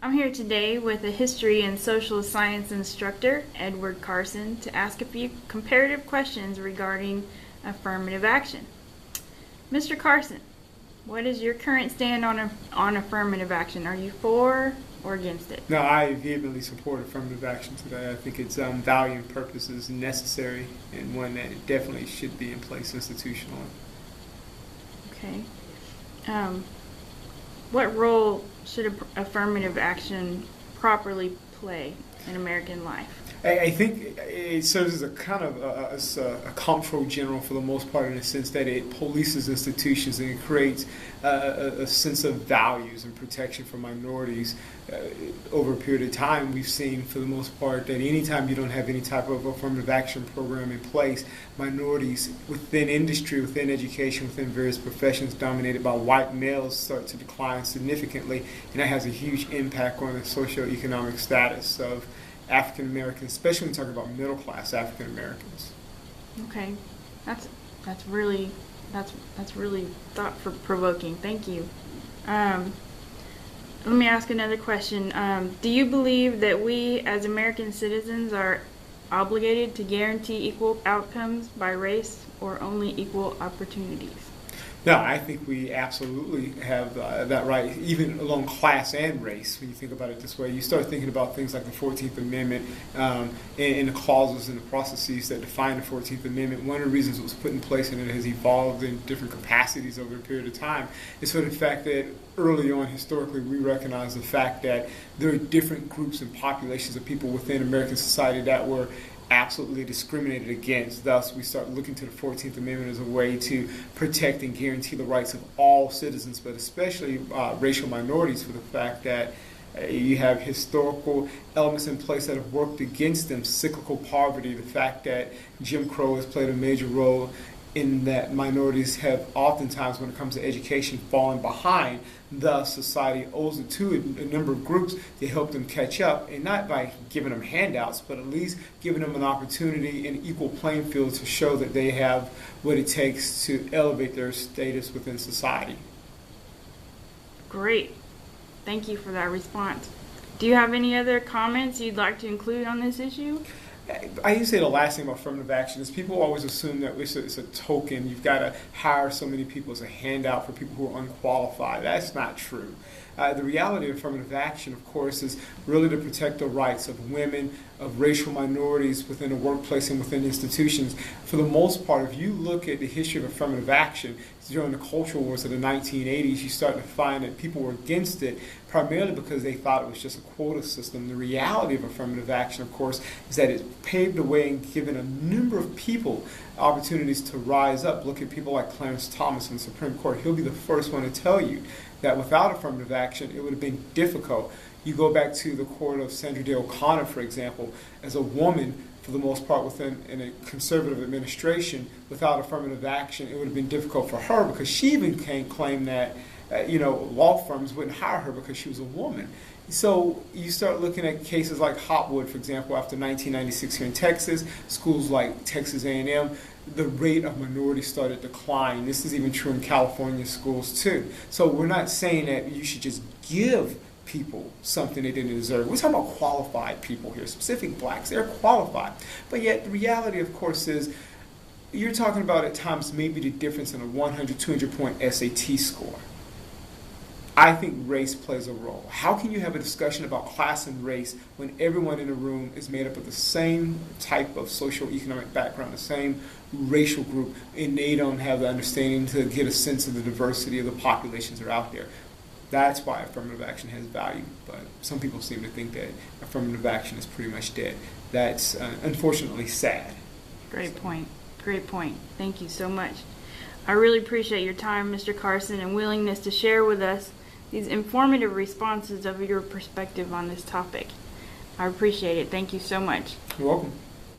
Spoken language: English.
I'm here today with a history and social science instructor, Edward Carson, to ask a few comparative questions regarding affirmative action. Mr. Carson, what is your current stand on affirmative action? Are you for or against it? No, I vehemently support affirmative action today. I think its value and purpose is necessary and one that it definitely should be in place institutionally. Okay. What role should affirmative action properly play in American life? I think it serves as a kind of a comptroller general for the most part, in the sense that it polices institutions and it creates a sense of values and protection for minorities. Over a period of time, we've seen for the most part that anytime you don't have any type of affirmative action program in place, minorities within industry, within education, within various professions dominated by white males start to decline significantly, and that has a huge impact on the socioeconomic status of African Americans, especially when we're talking about middle class African Americans. Okay, that's really thought provoking. Thank you. Let me ask another question. Do you believe that we as American citizens are obligated to guarantee equal outcomes by race or only equal opportunities? No, I think we absolutely have that right, even along class and race. When you think about it this way, you start thinking about things like the 14th Amendment and the clauses and the processes that define the 14th Amendment. One of the reasons it was put in place and it has evolved in different capacities over a period of time is for the fact that early on, historically, we recognize the fact that there are different groups and populations of people within American society that were absolutely discriminated against. Thus, we start looking to the 14th Amendment as a way to protect and guarantee the rights of all citizens, but especially racial minorities, for the fact that you have historical elements in place that have worked against them, cyclical poverty, the fact that Jim Crow has played a major role in that minorities have oftentimes, when it comes to education, fallen behind. Thus, society owes it to a number of groups to help them catch up, and not by giving them handouts, but at least giving them an opportunity and equal playing field to show that they have what it takes to elevate their status within society. Great. Thank you for that response. Do you have any other comments you'd like to include on this issue? I used to say the last thing about affirmative action is people always assume that it's a token. You've got to hire so many people as a handout for people who are unqualified. That's not true. The reality of affirmative action, of course, is really to protect the rights of women, of racial minorities within the workplace and within institutions. For the most part, if you look at the history of affirmative action, during the cultural wars of the 1980s, you start to find that people were against it primarily because they thought it was just a quota system. The reality of affirmative action, of course, is that it paved the way and given a number of people opportunities to rise up. Look at people like Clarence Thomas in the Supreme Court. He'll be the first one to tell you that without affirmative action, it would have been difficult. You go back to the court of Sandra Day O'Connor, for example, as a woman, for the most part, within in a conservative administration, without affirmative action, it would have been difficult for her because she even can't claim that law firms wouldn't hire her because she was a woman. So you start looking at cases like Hopwood, for example, after 1996 here in Texas, schools like Texas A&M, the rate of minorities started declining. This is even true in California schools too. So we're not saying that you should just give people something they didn't deserve. We're talking about qualified people here, specific blacks. They're qualified. But yet the reality, of course, is you're talking about at times maybe the difference in a 100, 200 point SAT score. I think race plays a role. How can you have a discussion about class and race when everyone in the room is made up of the same type of socioeconomic background, the same racial group, and they don't have the understanding to get a sense of the diversity of the populations that are out there? That's why affirmative action has value, but some people seem to think that affirmative action is pretty much dead. That's unfortunately sad. Great point. Great point. Thank you so much. I really appreciate your time, Mr. Carson, and willingness to share with us these informative responses of your perspective on this topic. I appreciate it. Thank you so much. You're welcome.